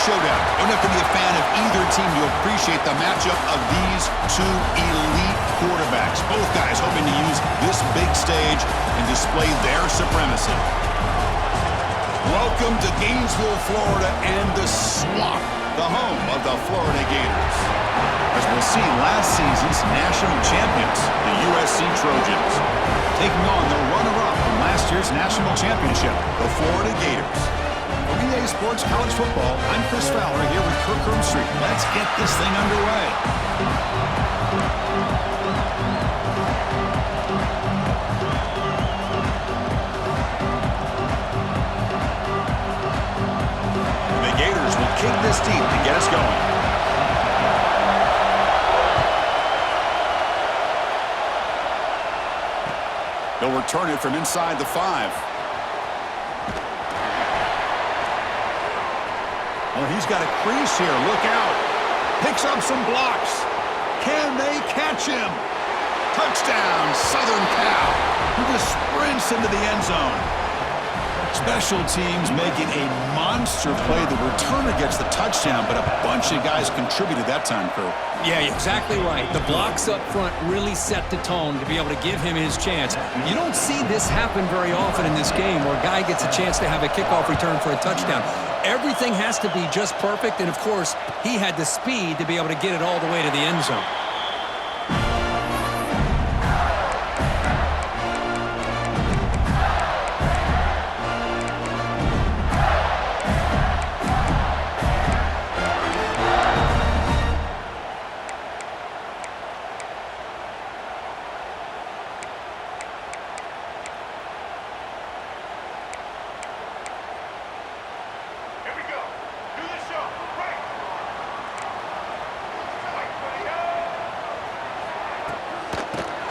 showdown. Don't have to be a fan of either team to appreciate the matchup of these two elite quarterbacks. Both guys hoping to use this big stage and display their supremacy. Welcome to Gainesville, Florida, and the Swamp, the home of the Florida Gators. As we'll see, last season's national champions, the USC Trojans, taking on the runner-up from last year's national championship, the Florida Gators. For EA Sports College Football, I'm Chris Fowler here with Kirk Street. Let's get this thing underway. The Gators will kick this deep to get us going. They'll return it from inside the 5. Oh, he's got a crease here. Look out. Picks up some blocks. Can they catch him? Touchdown, Southern Cal. He just sprints into the end zone. Special teams making a monster play. The returner gets the touchdown, but a bunch of guys contributed that time, Kurt. Yeah, exactly right. The blocks up front really set the tone to be able to give him his chance. You don't see this happen very often in this game where a guy gets a chance to have a kickoff return for a touchdown. Everything has to be just perfect, and of course, he had the speed to be able to get it all the way to the end zone.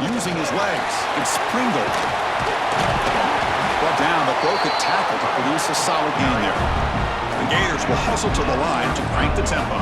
Using his legs, it's Pringle. Brought down, but broke a tackle to produce a solid gain there. The Gators will hustle to the line to crank the tempo.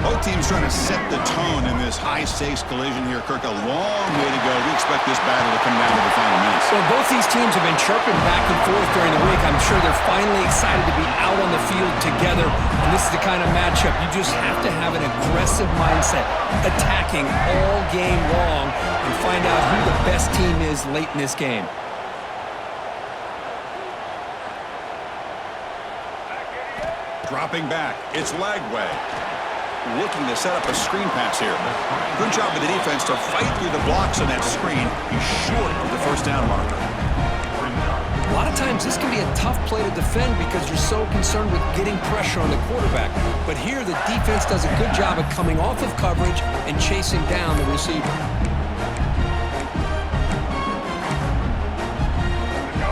Both teams trying to set the tone in this high-stakes collision here. Kirk, a long way to go. We expect this battle to come down to the final minutes. Well, both these teams have been chirping back and forth during the week. I'm sure they're finally excited to be out on the field together. And this is the kind of matchup you just have to have an aggressive mindset, attacking all game long, and find out who the best team is late in this game. Dropping back, it's Lagway. Looking to set up a screen pass here. Good job of the defense to fight through the blocks on that screen. He's short of the first down marker. A lot of times this can be a tough play to defend because you're so concerned with getting pressure on the quarterback. But here the defense does a good job of coming off of coverage and chasing down the receiver.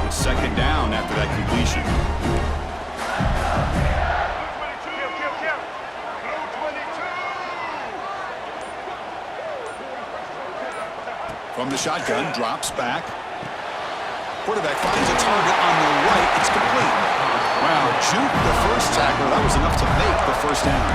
Second down after that completion. From the shotgun, drops back. Quarterback finds a target on the right. It's complete. Wow, juke the first tackle. That was enough to make the first down.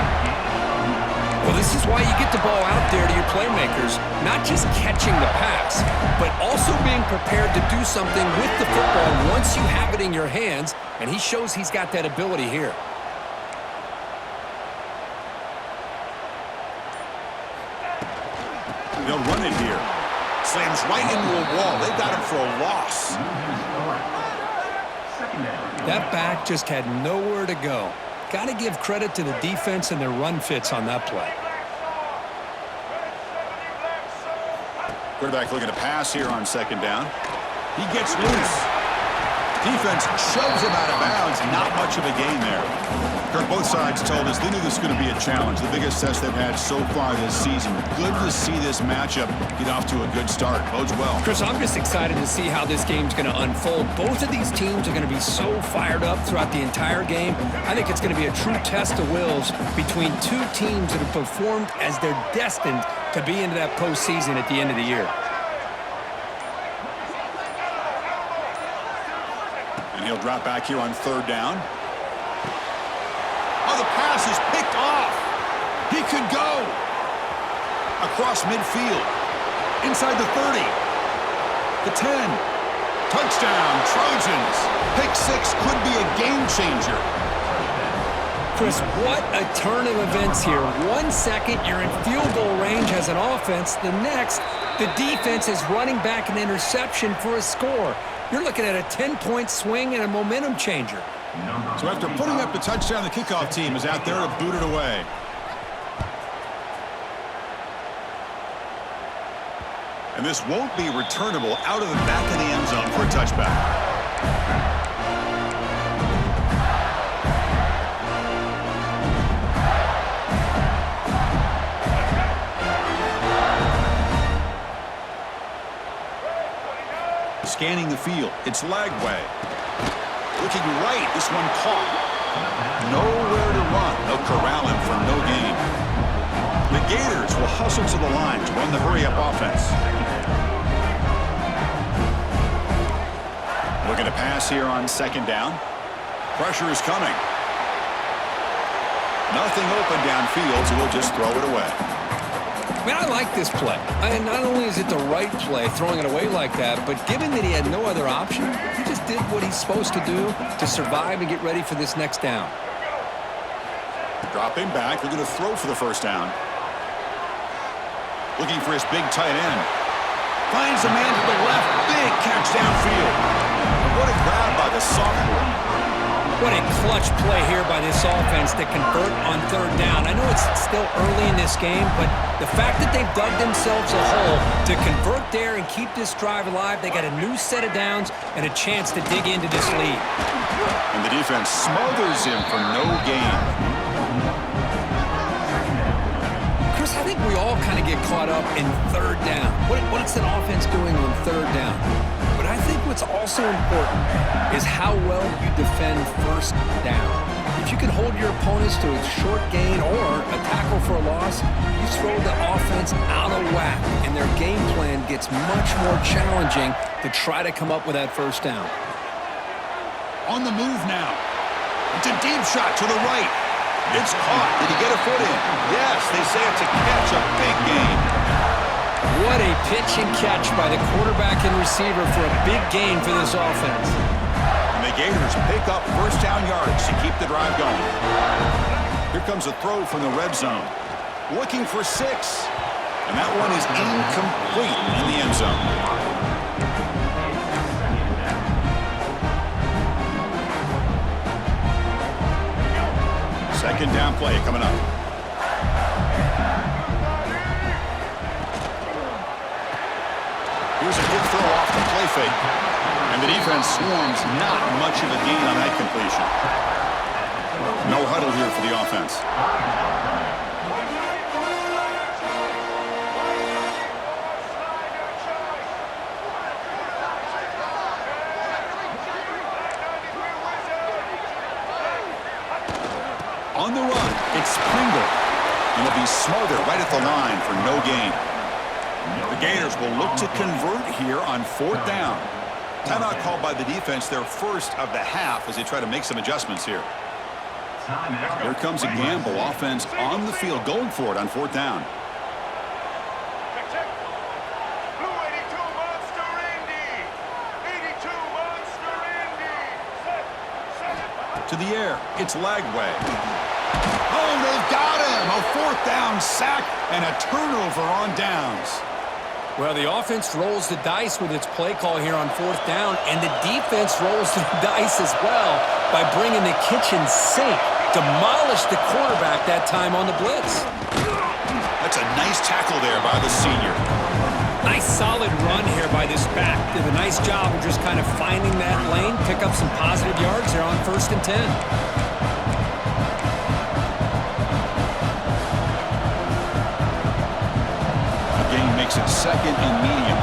Well, this is why you get the ball out there to your playmakers, not just catching the pass, but also being prepared to do something with the football once you have it in your hands, and he shows he's got that ability here. They'll run it here. Slams right into a wall. They've got him for a loss. That back just had nowhere to go. Got to give credit to the defense and their run fits on that play. Quarterback looking to pass here on second down. He gets loose. Defense shoves him out of bounds. Not much of a gain there. Kirk, both sides told us they knew this was going to be a challenge. The biggest test they've had so far this season. Good to see this matchup get off to a good start. Bodes well. Chris, I'm just excited to see how this game's going to unfold. Both of these teams are going to be so fired up throughout the entire game. I think it's going to be a true test of wills between two teams that have performed as they're destined to be into that postseason at the end of the year. And he'll drop back here on third down. Oh, the pass is picked off. He could go. Across midfield. Inside the 30. The 10. Touchdown, Trojans. Pick six could be a game changer. Chris, what a turn of events here. 1 second, you're in field goal range as an offense. The next, the defense is running back an interception for a score. You're looking at a 10-point swing and a momentum changer. So after putting up the touchdown, the kickoff team is out there to boot it away. And this won't be returnable out of the back of the end zone for a touchback. Scanning the field. It's Lagway. Looking right. This one caught. Nowhere to run. They'll corral him for no gain. The Gators will hustle to the line to run the hurry-up offense. Looking to pass here on second down. Pressure is coming. Nothing open downfield, so we'll just throw it away. Man, I like this play. And not only is it the right play, throwing it away like that, but given that he had no other option, he just did what he's supposed to do to survive and get ready for this next down. Dropping back, looking to throw for the first down. Looking for his big tight end. Finds a man to the left. Big catch downfield. What a grab by the sophomore. What a clutch play here by this offense to convert on third down. I know it's still early in this game, but the fact that they've dug themselves a hole to convert there and keep this drive alive, they got a new set of downs and a chance to dig into this lead. And the defense smothers him for no gain. Chris, I think we all kind of get caught up in third down. What's an offense doing on third down? But I think what's also important is how well you defend first down. If you can hold your opponents to a short gain or a tackle for a loss, you throw the offense out of whack, and their game plan gets much more challenging to try to come up with that first down. On the move now. It's a deep shot to the right. It's caught. Did he get a foot in? Yes, they say it's a catch, a big gain. What a pitch and catch by the quarterback and receiver for a big gain for this offense. And the Gators pick up first down yardage to keep the drive going. Here comes a throw from the red zone. Looking for 6. And that one is incomplete in the end zone. Second down play coming up. Here's a good throw off the play fake. And the defense swarms, not much of a gain on that completion. No huddle here for the offense. On the run, it's Pringle. And he'll be smothered right at the line for no gain. The Gators will look to convert here on fourth down. Timeout called by the defense, their first of the half, as they try to make some adjustments here. Here comes a gamble. Offense on the field, going for it on fourth down. To the air, it's Lagway. Oh, they've got him! A fourth down sack and a turnover on downs. Well, the offense rolls the dice with its play call here on fourth down, and the defense rolls the dice as well by bringing the kitchen sink. Demolished the quarterback that time on the blitz. That's a nice tackle there by the senior. Nice solid run here by this back. Did a nice job of just kind of finding that lane, pick up some positive yards there on 1st and 10. Makes it second and medium.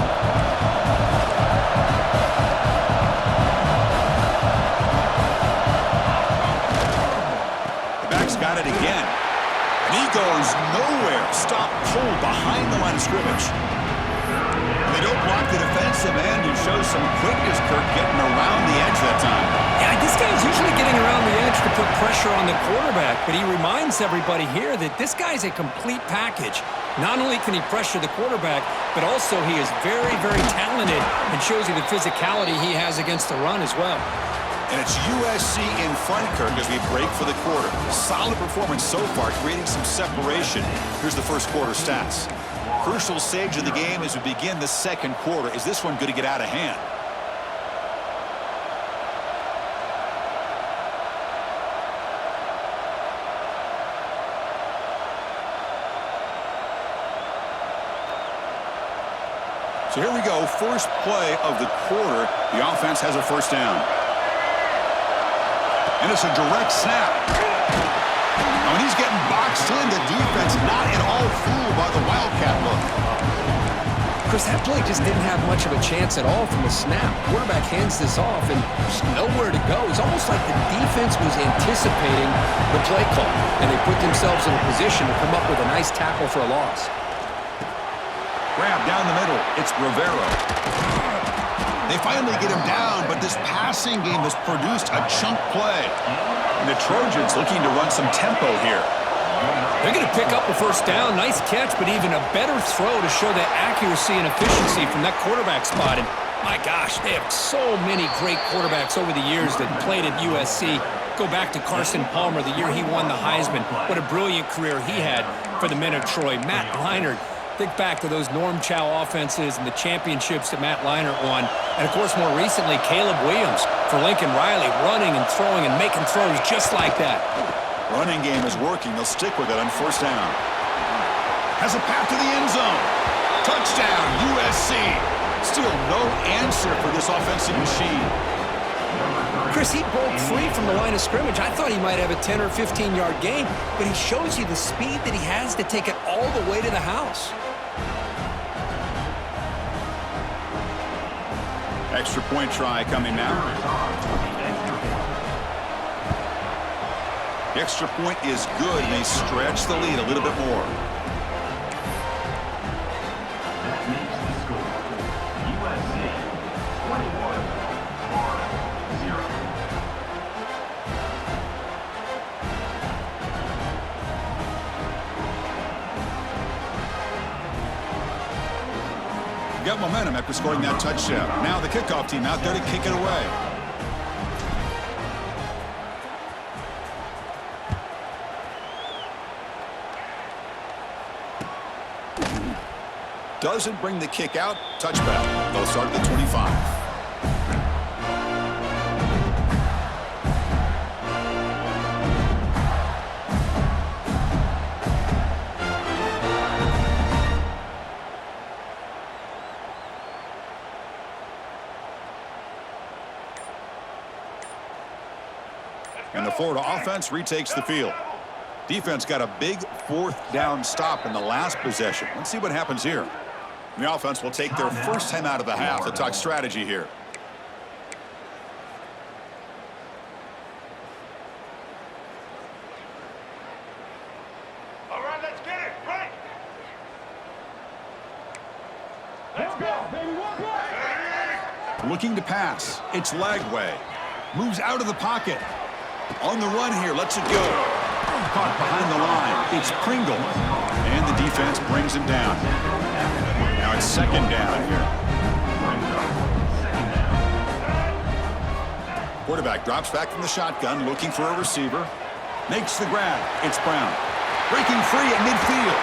The back's got it again. And he goes nowhere. Stop cold behind the line of scrimmage. And they don't block the defensive end, who shows some quickness, Kirk, getting around the edge that time. Yeah, this guy's usually getting around the edge to put pressure on the quarterback, but he reminds everybody here that this guy's a complete package. Not only can he pressure the quarterback, but also he is very, very talented and shows you the physicality he has against the run as well. And it's USC in front, Kirk, as we break for the quarter. Solid performance so far, creating some separation. Here's the first quarter stats. Crucial stage of the game as we begin the second quarter. Is this one going to get out of hand? So here we go, first play of the quarter. The offense has a first down. And it's a direct snap. Now, when he's getting boxed in, the defense not at all fooled by the Wildcat look. Chris, that play just didn't have much of a chance at all from the snap. Quarterback hands this off, and there's nowhere to go. It's almost like the defense was anticipating the play call, and they put themselves in a position to come up with a nice tackle for a loss. Grab down the middle. It's Rivera. They finally get him down, but this passing game has produced a chunk play. And the Trojans looking to run some tempo here. They're going to pick up a first down. Nice catch, but even a better throw to show the accuracy and efficiency from that quarterback spot. And my gosh, they have so many great quarterbacks over the years that played at USC. Go back to Carson Palmer, the year he won the Heisman. What a brilliant career he had for the men of Troy. Matt Leinart. Think back to those Norm Chow offenses and the championships that Matt Leinart won. And, of course, more recently, Caleb Williams for Lincoln Riley, running and throwing and making throws just like that. Running game is working. They'll stick with it on first down. Has a path to the end zone. Touchdown, USC. Still no answer for this offensive machine. Chris, he broke free from the line of scrimmage. I thought he might have a 10 or 15-yard gain, but he shows you the speed that he has to take it all the way to the house. Extra point try coming now. The extra point is good, and they stretch the lead a little bit more. That makes the score USC 21-0. Got momentum after scoring that touchdown. Now the kickoff team out there to kick it away. Doesn't bring the kick out. Touchback. They'll start at the 25. And the Florida offense retakes the field. Defense got a big fourth down stop in the last possession. Let's see what happens here. The offense will take their first time out of the half to talk strategy here. All right, let's get it. Right. Let's go, baby. One play. Looking to pass. It's Lagway. Moves out of the pocket. On the run here. Lets it go. Caught behind the line. It's Pringle. And the defense brings him down. Now it's second down here. Quarterback drops back from the shotgun, looking for a receiver. Makes the grab. It's Brown. Breaking free at midfield.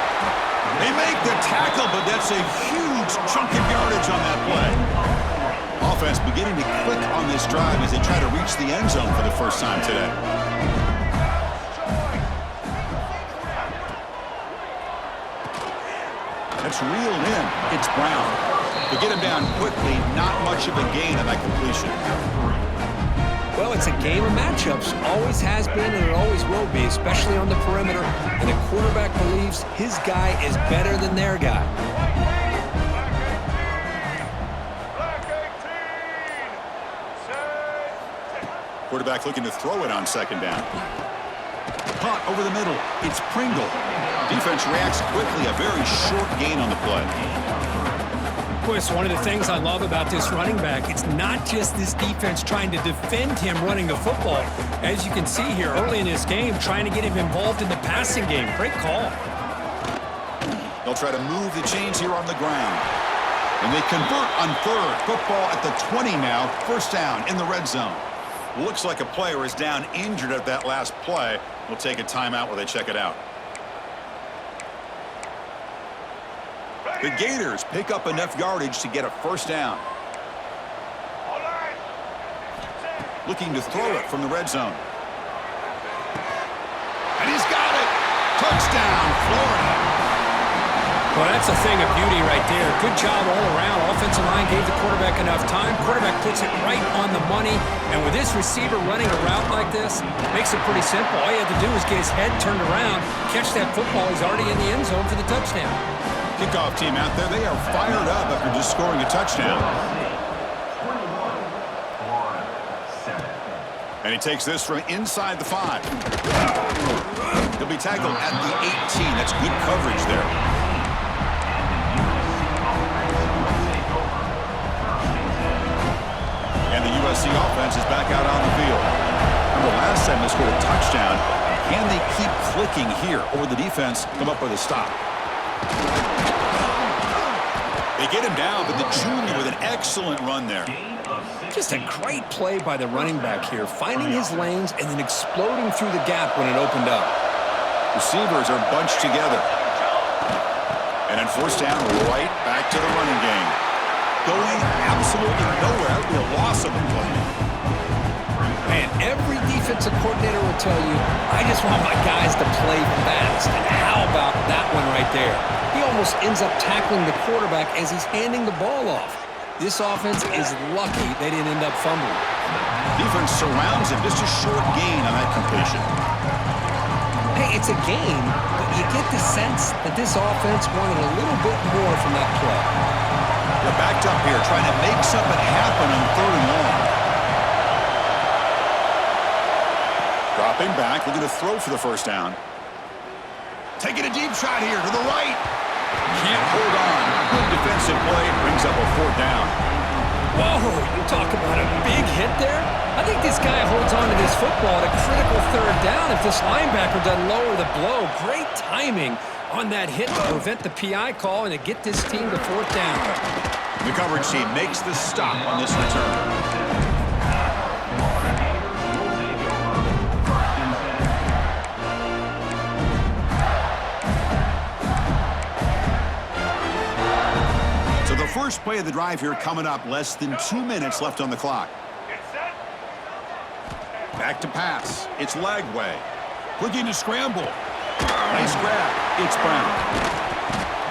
They make the tackle, but that's a huge chunk of yardage on that play. Offense beginning to click on this drive as they try to reach the end zone for the first time today. That's reeled in. It's Brown. To get him down quickly, not much of a gain on that completion. Well, it's a game of matchups. Always has been and it always will be, especially on the perimeter. And the quarterback believes his guy is better than their guy. Quarterback looking to throw it on second down. Caught over the middle. It's Pringle. Defense reacts quickly. A very short gain on the play. Chris, one of the things I love about this running back, it's not just this defense trying to defend him running the football. As you can see here early in this game, trying to get him involved in the passing game. Great call. They'll try to move the chains here on the ground. And they convert on third. Football at the 20 now. First down in the red zone. Looks like a player is down injured at that last play. We'll take a timeout while they check it out. The Gators pick up enough yardage to get a first down. Looking to throw it from the red zone. And he's got it. Touchdown, Florida. Well, that's a thing of beauty right there. Good job all around. Offensive line gave the quarterback enough time. Quarterback puts it right on the money. And with this receiver running a route like this, makes it pretty simple. All you have to do is get his head turned around, catch that football. He's already in the end zone for the touchdown. Kickoff team out there. They are fired up after just scoring a touchdown. And he takes this from inside the 5. He'll be tackled at the 18. That's good coverage there. And the USC offense is back out on the field. The last time they scored a touchdown. Can they keep clicking here, or will the defense come up with a stop? They get him down, but the junior with an excellent run there. Just a great play by the running back here, finding his lanes and then exploding through the gap when it opened up. Receivers are bunched together. And then first down, right back to the running game. Going absolutely nowhere. That would be a loss of a play. Man, every defensive coordinator will tell you, I just want my guys to play fast. And how about that one right there? He almost ends up tackling the quarterback as he's handing the ball off. This offense is lucky they didn't end up fumbling. Defense surrounds him. Just a short gain on that completion. Hey, it's a game, but you get the sense that this offense wanted a little bit more from that play. They're backed up here, trying to make something happen on 3rd and long. Dropping back, looking to throw for the first down. Taking a deep shot here to the right. Can't hold on. Good defensive play. Brings up a 4th down. Whoa, you talk about a big hit there? I think this guy holds on to this football at a critical 3rd down if this linebacker doesn't lower the blow. Great timing on that hit to prevent the PI call and to get this team to 4th down. The coverage team makes the stop on this return. First play of the drive here coming up. Less than 2 minutes left on the clock. Back to pass. It's Lagway. Looking to scramble. Nice grab. It's Brown.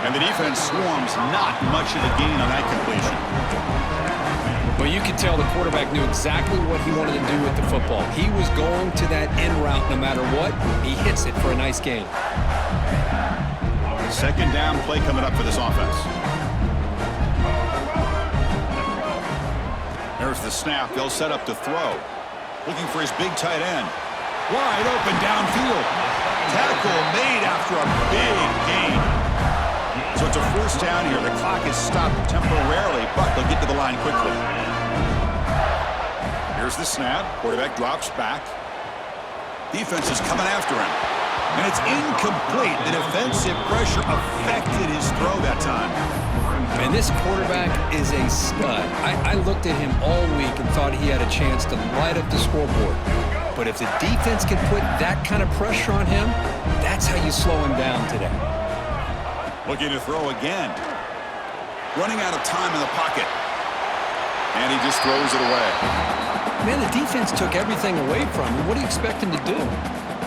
And the defense swarms. Not much of a gain on that completion. Well, you could tell the quarterback knew exactly what he wanted to do with the football. He was going to that end route no matter what. He hits it for a nice gain. Second down play coming up for this offense. There's the snap. They'll set up to throw. Looking for his big tight end. Wide open downfield. Tackle made after a big gain. So it's a first down here. The clock is stopped temporarily, but they'll get to the line quickly. Here's the snap. Quarterback drops back. Defense is coming after him. And it's incomplete. The defensive pressure affected his throw that time. And this quarterback is a stud. I looked at him all week and thought he had a chance to light up the scoreboard. But if the defense can put that kind of pressure on him, that's how you slow him down today. Looking to throw again. Running out of time in the pocket. And he just throws it away. Man, the defense took everything away from him. What do you expect him to do?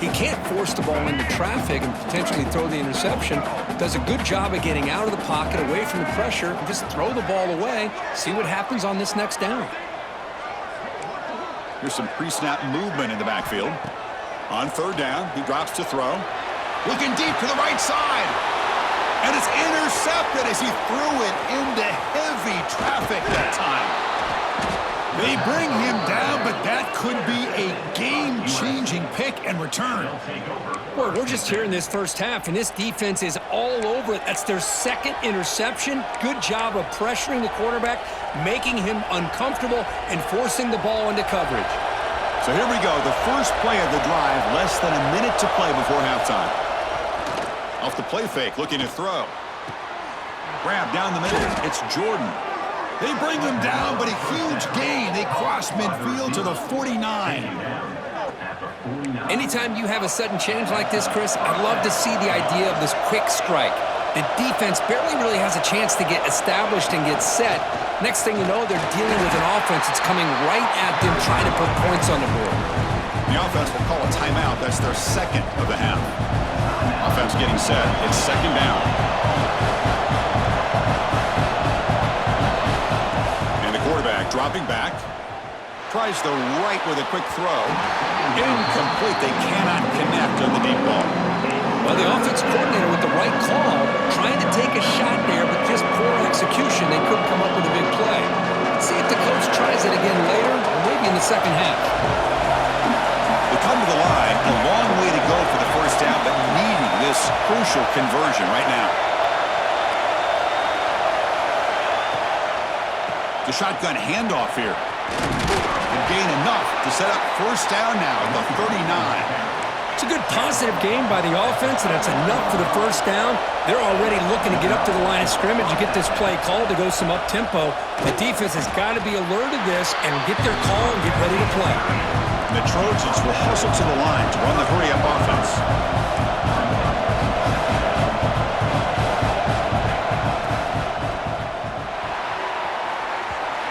He can't force the ball into traffic and potentially throw the interception. Does a good job of getting out of the pocket, away from the pressure, and just throw the ball away. See what happens on this next down. Here's some pre-snap movement in the backfield. On 3rd down, he drops to throw. Looking deep to the right side. And it's intercepted as he threw it into heavy traffic that time. They bring him down, but that could be a game-changing pick and return. Boy, we're just here in this first half, and this defense is all over it. That's their 2nd interception. Good job of pressuring the quarterback, making him uncomfortable, and forcing the ball into coverage. So here we go, the first play of the drive, less than a minute to play before halftime. Off the play fake, looking to throw. Grab down the middle, it's Jordan. They bring him down, but a huge gain. They cross across midfield to the 49. Anytime you have a sudden change like this, Chris, I love to see the idea of this quick strike. The defense barely really has a chance to get established and get set. Next thing you know, they're dealing with an offense that's coming right at them, trying to put points on the board. The offense will call a timeout. That's their second of the half. Offense getting set. It's second down. And the quarterback dropping back. Tries the right with a quick throw. Incomplete. They cannot connect on the deep ball. Well, the offense coordinator with the right call, trying to take a shot there, but just poor execution. They couldn't come up with a big play. Let's see if the coach tries it again later, or maybe in the second half. They come to the line, a long way to go for the first down, but needing this crucial conversion right now. The shotgun handoff here. And gain enough to set up first down now at the 39. It's a good positive game by the offense, and it's enough for the first down. They're already looking to get up to the line of scrimmage and get this play called to go some up-tempo. The defense has got to be alert of this and get their call and get ready to play. And the Trojans will hustle to the line to run the hurry-up offense.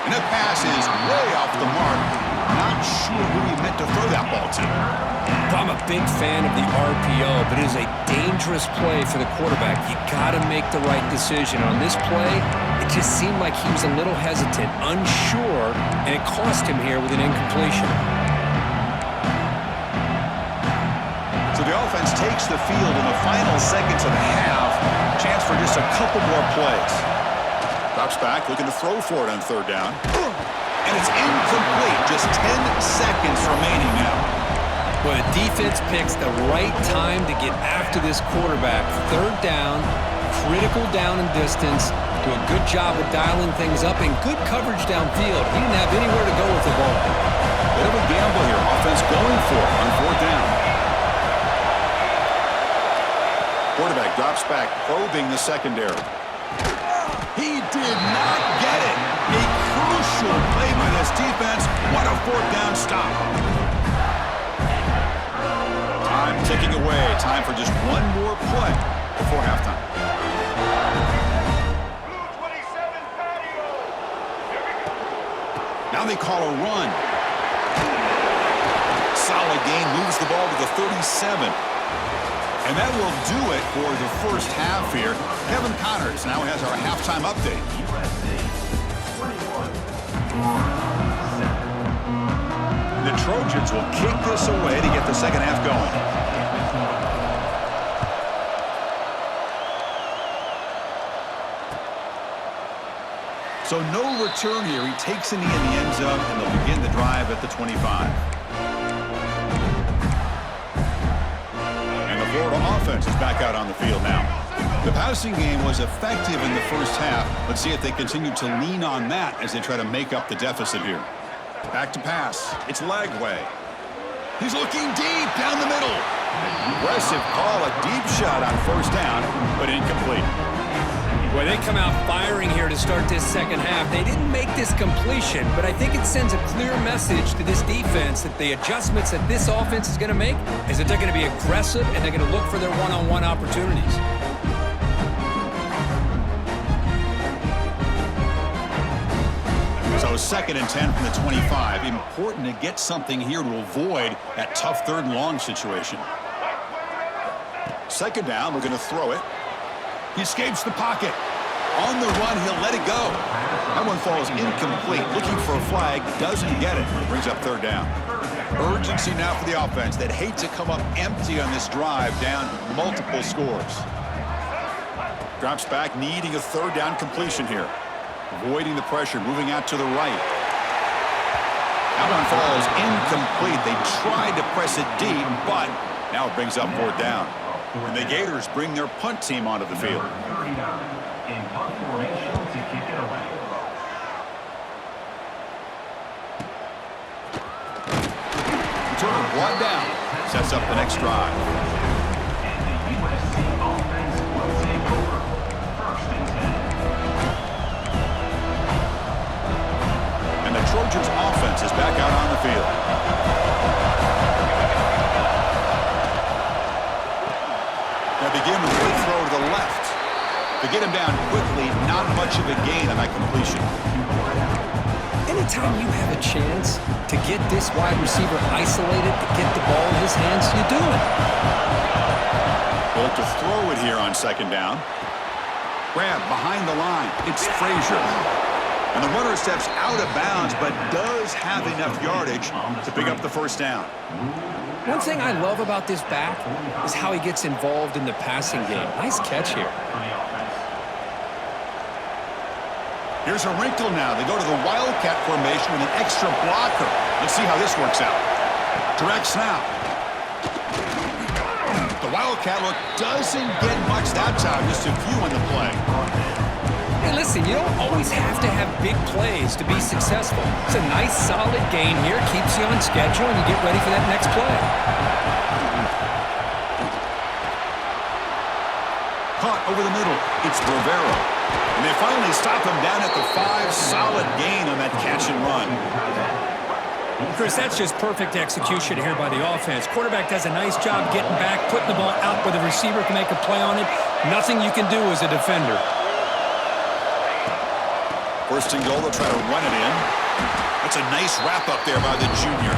And that pass is way off the mark. Not sure who he meant to throw that ball to. I'm a big fan of the RPO, but it is a dangerous play for the quarterback. You got to make the right decision. On this play, it just seemed like he was a little hesitant, unsure, and it cost him here with an incompletion. So the offense takes the field in the final seconds of the half. Chance for just a couple more plays. Drops back, looking to throw for it on third down. And it's incomplete. Just 10 seconds remaining now. Well, the defense picks the right time to get after this quarterback. Third down, critical down and distance. Do a good job of dialing things up and good coverage downfield. He didn't have anywhere to go with the ball. Bit of a gamble here. Offense going for it on fourth down. Quarterback drops back, probing the secondary. He did not get it. A crucial play by this defense. What a fourth down stop. Time ticking away. Time for just one more play before halftime. Blue 27 patio. Here we go. Now they call a run. Solid gain, moves the ball to the 37. And that will do it for the first half here. Kevin Connors now has our halftime update. The Trojans will kick this away to get the second half going. So no return here. He takes a knee in the end zone, and they'll begin the drive at the 25. Florida offense is back out on the field now. The passing game was effective in the first half. Let's see if they continue to lean on that as they try to make up the deficit here. Back to pass. It's Lagway. He's looking deep down the middle. Aggressive call, a deep shot on first down, but incomplete. Well, they come out firing here to start this second half. They didn't make this completion, but I think it sends a clear message to this defense that the adjustments that this offense is going to make is that they're going to be aggressive and they're going to look for their one-on-one opportunities. So second and 10 from the 25. Important to get something here to avoid that tough third and long situation. Second down, we're going to throw it. He escapes the pocket. On the run, he'll let it go. That one falls incomplete. Looking for a flag, doesn't get it. Brings up third down. Urgency now for the offense that hate to come up empty on this drive, down multiple scores. Drops back, needing a third down completion here. Avoiding the pressure, moving out to the right. That one falls incomplete. They tried to press it deep, but now it brings up fourth down. And the Gators bring their punt team onto the field. In punt formation to kick it away. Return brought down. Sets up the next drive. And the USC offense will take over. First and 10. And the Trojans offense is back out on the field. They begin with a quick throw to the left. To get him down quickly, not much of a gain on that completion. Anytime you have a chance to get this wide receiver isolated, to get the ball in his hands, you do it. They'll look to throw it here on second down. Grab behind the line. It's Frazier. And the runner steps out of bounds, but does have enough yardage to pick up the first down. One thing I love about this back is how he gets involved in the passing game. Nice catch here. Here's a wrinkle now. They go to the Wildcat formation with an extra blocker. Let's see how this works out. Direct snap. The Wildcat look doesn't get much that time. Just a few on the play. Hey, listen, you don't always have to have big plays to be successful. It's a nice, solid gain here. Keeps you on schedule, and you get ready for that next play. Caught over the middle. It's Rivera. And they finally stop him down at the 5. Solid gain on that catch and run. Chris, that's just perfect execution here by the offense. Quarterback does a nice job getting back, putting the ball out where the receiver can make a play on it. Nothing you can do as a defender. First and goal, they'll try to run it in. That's a nice wrap up there by the junior.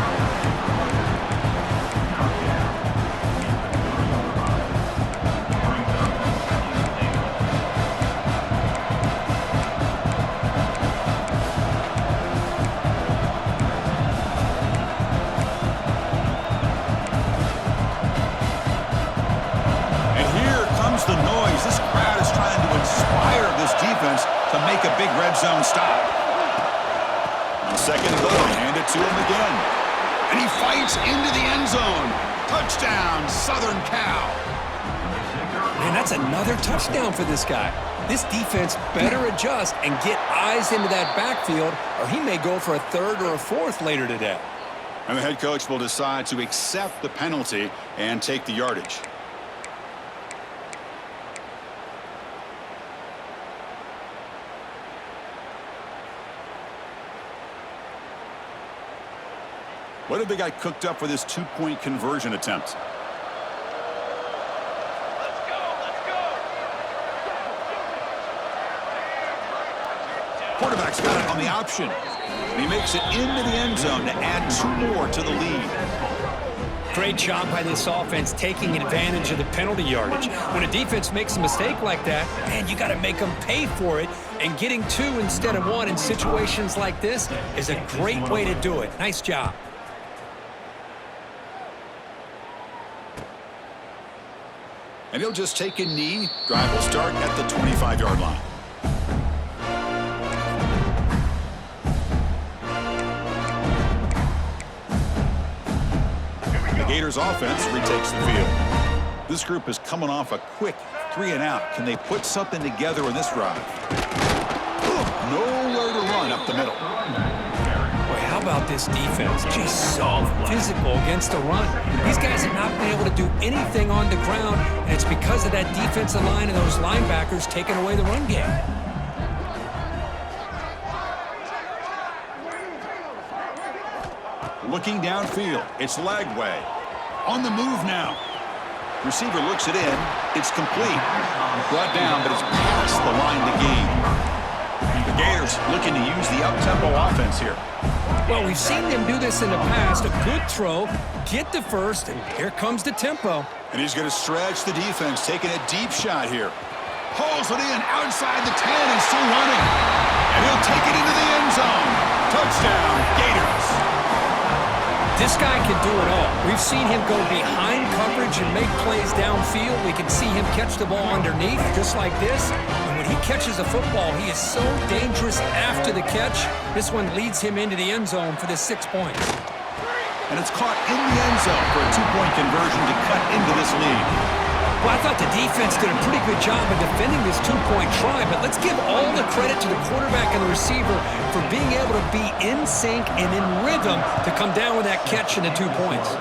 The noise. This crowd is trying to inspire this defense to make a big red zone stop. On second and goal, hand it to him again. And he fights into the end zone. Touchdown, Southern Cal. Man, that's another touchdown for this guy. This defense better adjust and get eyes into that backfield, or he may go for a third or a fourth later today. And the head coach will decide to accept the penalty and take the yardage. What have they got cooked up for this 2-point conversion attempt? Let's go. Quarterback's got it on the option. And he makes it into the end zone to add 2 more to the lead. Great job by this offense taking advantage of the penalty yardage. When a defense makes a mistake like that, man, you got to make them pay for it. And getting 2 instead of 1 in situations like this is a great way to do it. Nice job. And he'll just take a knee. Drive will start at the 25-yard line. The Gators offense retakes the field. This group is coming off a quick 3-and-out. Can they put something together in this drive? Nowhere to run up the middle. Boy, how about this defense? Just so physical against the run. These guys have not been able to do anything on the ground, and it's because of that defensive line and those linebackers taking away the run game. Looking downfield, it's Lagway. On the move now. Receiver looks it in. It's complete. Brought down, but it's past the line to gain. The Gators looking to use the up-tempo offense here. Well, we've seen them do this in the past. A good throw, get the first, and here comes the tempo. And he's going to stretch the defense, taking a deep shot here. Pulls it in outside the 10 and still running. And he'll take it into the end zone. Touchdown, Gators. This guy can do it all. We've seen him go behind coverage and make plays downfield. We can see him catch the ball underneath, just like this. And when he catches a football, he is so dangerous after the catch. This one leads him into the end zone for the 6 points. And it's caught in the end zone for a 2-point conversion to cut into this lead. Well, I thought the defense did a pretty good job of defending this 2-point try, but let's give all the credit to the quarterback and the receiver for being able to be in sync and in rhythm to come down with that catch and the 2 points.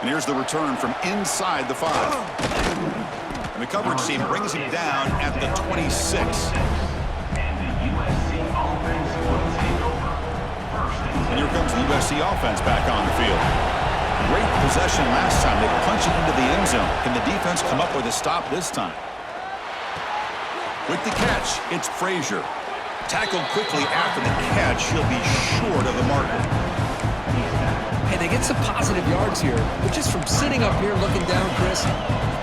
And here's the return from inside the 5. And the coverage team brings him down at the 26. And the USC offense will USC offense back on the field. Great possession last time. They punched it into the end zone. Can the defense come up with a stop this time? With the catch, it's Frazier. Tackled quickly after the catch. He'll be short of the marker. Hey, they get some positive yards here, but just from sitting up here looking down, Chris, you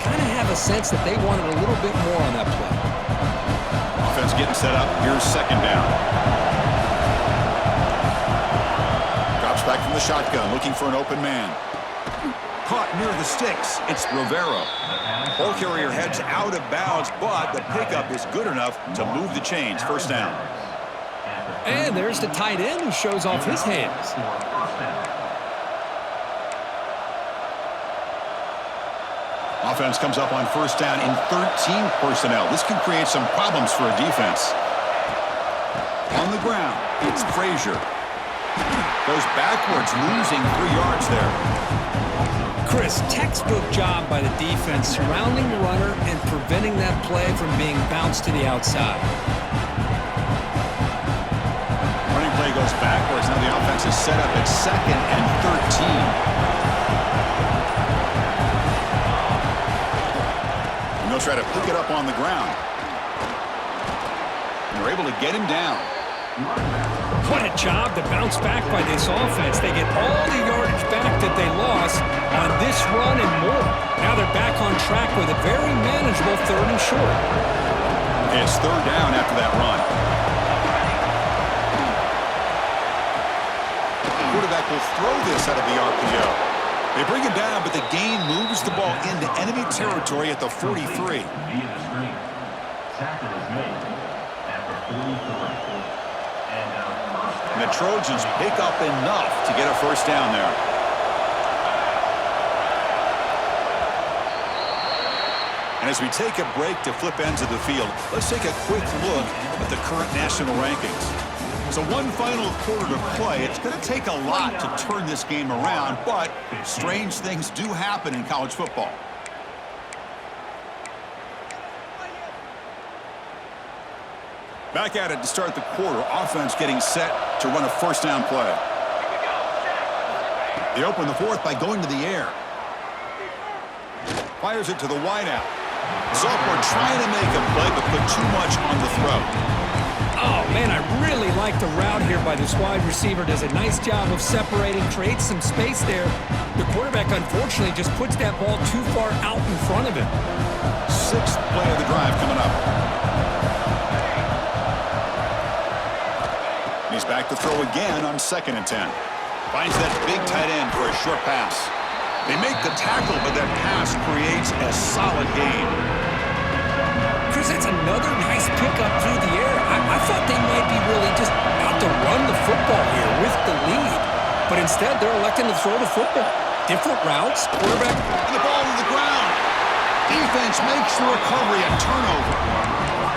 kind of have a sense that they wanted a little bit more on that play. Offense getting set up. Here's second down. Drops back from the shotgun, looking for an open man. Caught near the sticks. It's Rivera. Ball carrier heads out of bounds, but the pickup is good enough to move the chains. First down. And there's the tight end who shows off his hands. Offense comes up on first down in 13 personnel. This can create some problems for a defense. On the ground, it's Frazier. Goes backwards, losing 3 yards there. Chris, textbook job by the defense surrounding the runner and preventing that play from being bounced to the outside. Running play goes backwards. Now the offense is set up at 2nd and 13. And they'll try to pick it up on the ground. And they're able to get him down. What a job to bounce back by this offense. They get all the yardage back that they lost on this run and more. Now they're back on track with a very manageable 3rd and short. It's 3rd down after that run. The quarterback will throw this out of the RPO. They bring it down, but the gain moves the ball into enemy territory at the 43. Tackle is made at the 43. And the Trojans pick up enough to get a first down there. And as we take a break to flip ends of the field, let's take a quick look at the current national rankings. So one final quarter to play. It's going to take a lot to turn this game around, but strange things do happen in college football. Back at it to start the quarter. Offense getting set to run a first down play. They open the 4th by going to the air. Fires it to the wideout. Sophomore trying to make a play, but put too much on the throw. Oh, man, I really like the route here by this wide receiver. Does a nice job of separating, creates some space there. The quarterback, unfortunately, just puts that ball too far out in front of him. 6th play of the drive coming up. He's back to throw again on 2nd and 10. Finds that big tight end for a short pass. They make the tackle, but that pass creates a solid gain. Chris, that's another nice pickup through the air. I thought they might be really just out to run the football here with the lead. But instead, they're electing to throw the football. Different routes, quarterback. And the ball to the ground. Defense makes the recovery, a turnover.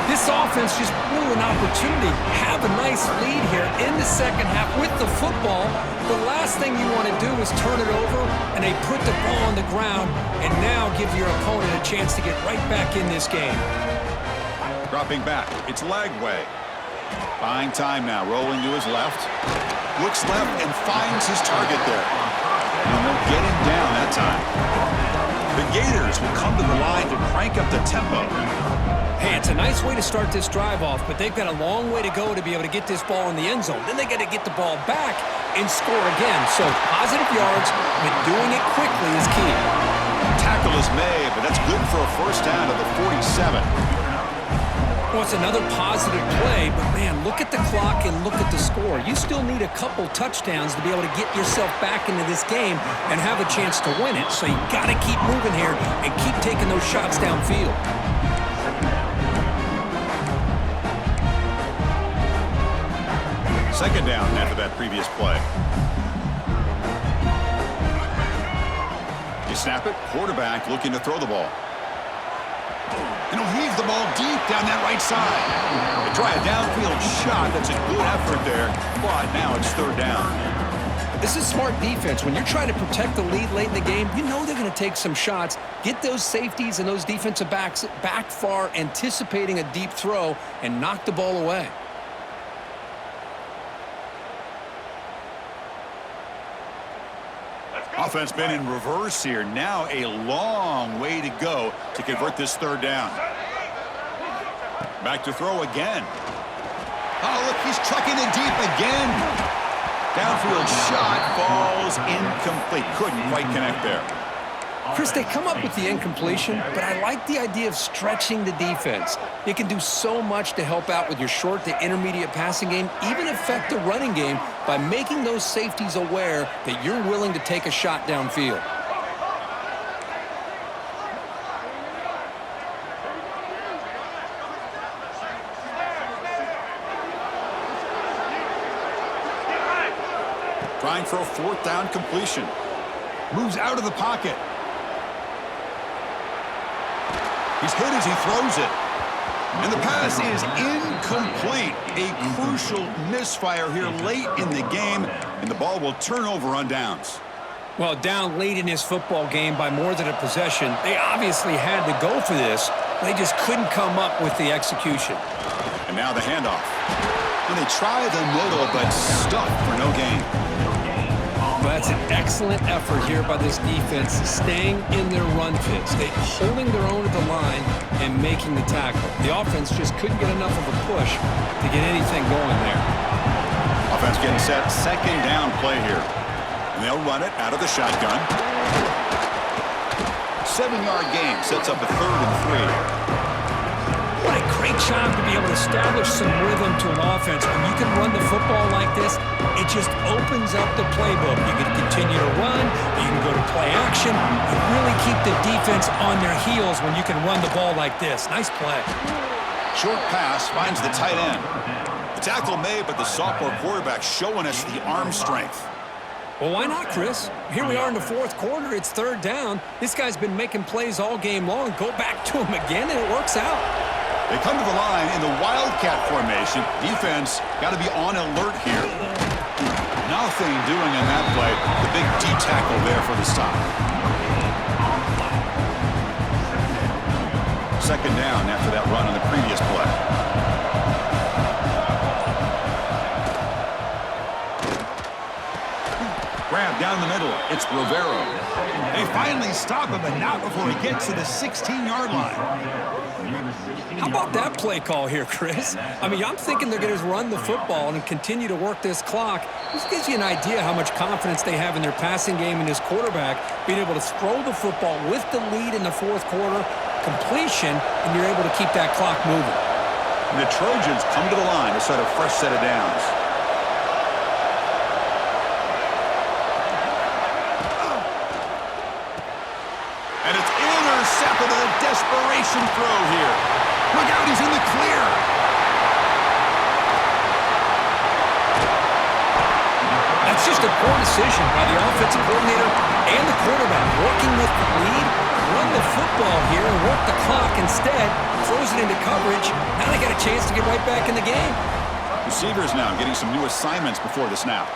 This offense just blew an opportunity. Have a nice lead here in the second half with the football. The last thing you want to do is turn it over, and they put the ball on the ground and now give your opponent a chance to get right back in this game. Dropping back, it's Lagway. Buying time now, rolling to his left. Looks left and finds his target there. And they'll get him down that time. The Gators will come to the line to crank up the tempo. Hey, it's a nice way to start this drive off, but they've got a long way to go to be able to get this ball in the end zone. Then they got to get the ball back and score again. So positive yards, but doing it quickly is key. Tackle is made, but that's good for a first down to the 47. Well, it's another positive play, but man, look at the clock and look at the score. You still need a couple touchdowns to be able to get yourself back into this game and have a chance to win it. So you got to keep moving here and keep taking those shots downfield. Second down after that previous play. You snap it, quarterback looking to throw the ball. And he'll heave the ball deep down that right side. They try a downfield shot. That's a good effort there, but now it's 3rd down. This is smart defense. When you're trying to protect the lead late in the game, you know they're going to take some shots, get those safeties and those defensive backs back far, anticipating a deep throw, and knock the ball away. Offense been in reverse here. Now a long way to go to convert this third down. Back to throw again. Oh, look, he's trucking it deep again. Downfield shot falls incomplete. Couldn't quite connect there. Chris, they come up with the incompletion, but I like the idea of stretching the defense. It can do so much to help out with your short to intermediate passing game, even affect the running game by making those safeties aware that you're willing to take a shot downfield. Trying for a fourth down completion. Moves out of the pocket. He's hit as he throws it. And the pass is incomplete. A crucial misfire here late in the game, and the ball will turn over on downs. Well, down late in this football game by more than a possession, they obviously had to go for this. They just couldn't come up with the execution. And now the handoff. And they try the middle, but stuck for no gain. That's an excellent effort here by this defense, staying in their run fits. They holding their own at the line and making the tackle. The offense just couldn't get enough of a push to get anything going there. Offense getting set, second down play here. And they'll run it out of the shotgun. 7-yard gain sets up a 3rd and 3. What a great job to be able to establish some rhythm to an offense. When you can run the football like this, it just opens up the playbook. You can continue to run. You can go to play action. You really keep the defense on their heels when you can run the ball like this. Nice play. Short pass finds the tight end. The tackle made, but the sophomore quarterback showing us the arm strength. Well, why not, Chris? Here we are in the 4th quarter. It's 3rd down. This guy's been making plays all game long. Go back to him again, and it works out. They come to the line in the Wildcat formation. Defense got to be on alert here. Nothing doing on that play. The big D tackle there for the stop. 2nd down after that run on the previous play. Grab down the middle. It's Rivero. They finally stop him, but not before he gets to the 16-yard line. How about that play call here, Chris? I mean, I'm thinking they're going to run the football and continue to work this clock. This gives you an idea how much confidence they have in their passing game and his quarterback, being able to throw the football with the lead in the 4th quarter, completion, and you're able to keep that clock moving. And the Trojans come to the line to set a fresh set of downs. And it's intercepted with a desperation throw here. Look out, he's in the clear. That's just a poor decision by the offensive coordinator and the quarterback. Working with the lead, run the football here and work the clock instead. Throws it into coverage. Now they got a chance to get right back in the game. Receivers now getting some new assignments before the snap.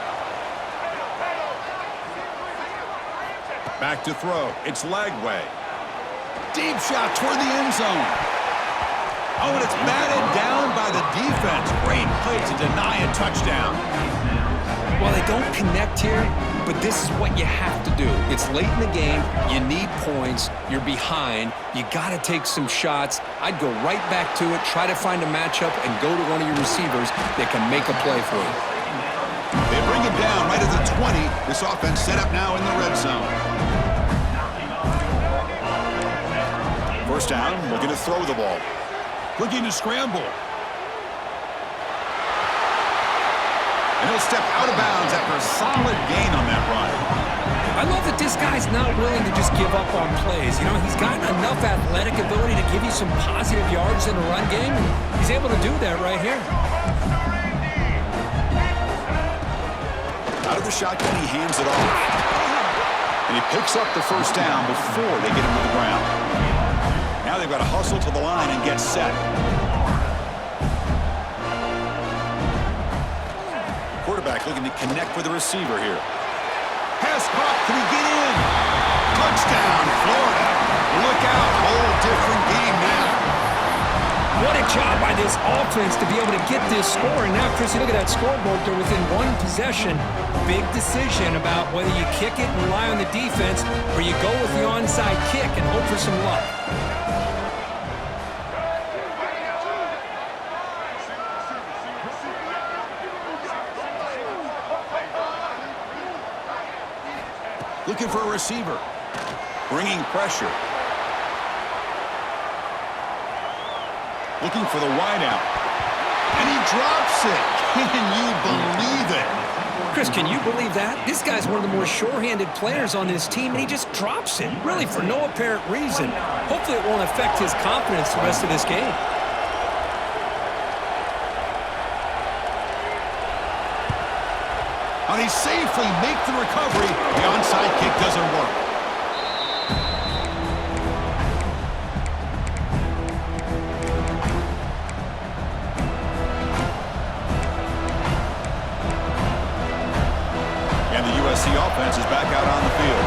Back to throw. It's Lagway. Deep shot toward the end zone. Oh, and it's batted down by the defense. Great play to deny a touchdown. Well, they don't connect here, but this is what you have to do. It's late in the game. You need points. You're behind. You got to take some shots. I'd go right back to it, try to find a matchup, and go to one of your receivers that can make a play for you. They bring him down right at the 20. This offense set up now in the red zone. First down, looking to throw the ball. Looking to scramble. And he'll step out of bounds after a solid gain on that run. I love that this guy's not willing to just give up on plays. You know, he's got enough athletic ability to give you some positive yards in the run game, and he's able to do that right here. Out of the shotgun, he hands it off. And he picks up the first down before they get him to the ground. Now they've got to hustle to the line and get set. Quarterback looking to connect with the receiver here. Pass caught. Can he get in? Touchdown, Florida. Look out. Whole different game now. What a job by this offense to be able to get this score. And now, Chris, you look at that scoreboard. They're within one possession. Big decision about whether you kick it and rely on the defense or you go with the onside kick and hope for some luck. Looking for a receiver. Bringing pressure. Looking for the wideout. And he drops it. Can you believe it? Chris, can you believe that? This guy's one of the more sure-handed players on this team, and he just drops it, really for no apparent reason. Hopefully it won't affect his confidence the rest of this game. And he safely makes the recovery. The onside kick doesn't work. And the USC offense is back out on the field.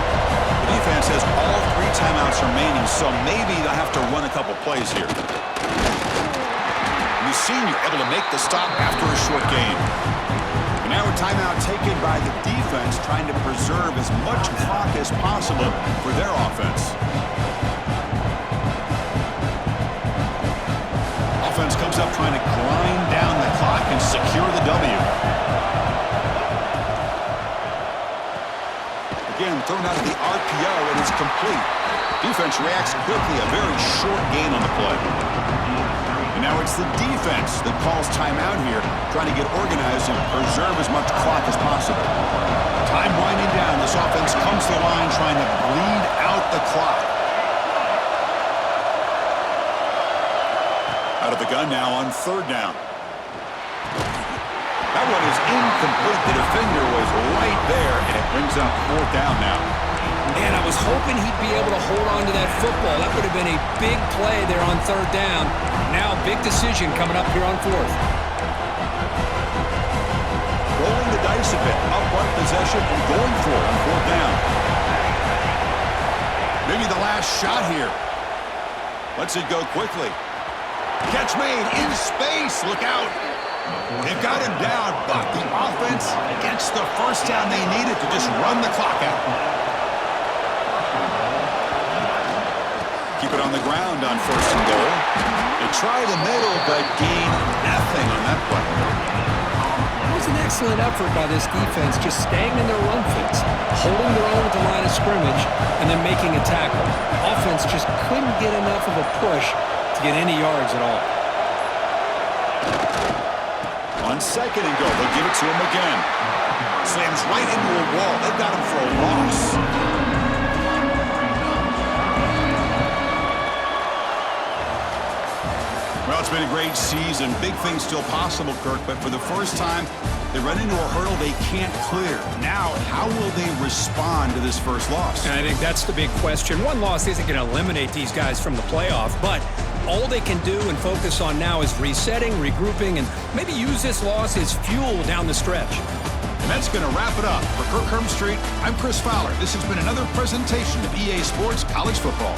The defense has all 3 timeouts remaining, so maybe they'll have to run a couple plays here. The senior able to make the stop after a short game. And now a timeout taken by the defense, trying to preserve as much clock as possible for their offense. Offense comes up trying to grind down the clock and secure the W. Again, thrown out of the RPO, and it's complete. Defense reacts quickly, a very short gain on the play. And now it's the defense that calls timeout here, trying to get organized and preserve as much clock as possible. Time winding down. This offense comes to the line trying to bleed out the clock. Out of the gun now on 3rd down. That one is incomplete. The defender was right there, and it brings up 4th down now. Man, I was hoping he'd be able to hold on to that football. That would have been a big play there on 3rd down. Now, big decision coming up here on 4th. Rolling the dice a bit. Upright possession and going for it on 4th down. Maybe the last shot here. Lets it go quickly. Catch made in space. Look out. They've got him down, but the offense gets the first down they needed to just run the clock out. Keep it on the ground on 1st and goal. They try the middle, but gain nothing on that play. It was an excellent effort by this defense, just staying in their run fits, holding their own at the line of scrimmage, and then making a tackle. Offense just couldn't get enough of a push to get any yards at all. On 2nd and goal, they'll give it to him again. Slams right into a wall. They've got him for a loss. Well, it's been a great season. Big things still possible, Kirk, but for the first time, they run into a hurdle they can't clear. Now, how will they respond to this first loss? And I think that's the big question. One loss isn't going to eliminate these guys from the playoff, but all they can do and focus on now is resetting, regrouping, and maybe use this loss as fuel down the stretch. And that's going to wrap it up. For Kirk Herbstreit, I'm Chris Fowler. This has been another presentation of EA Sports College Football.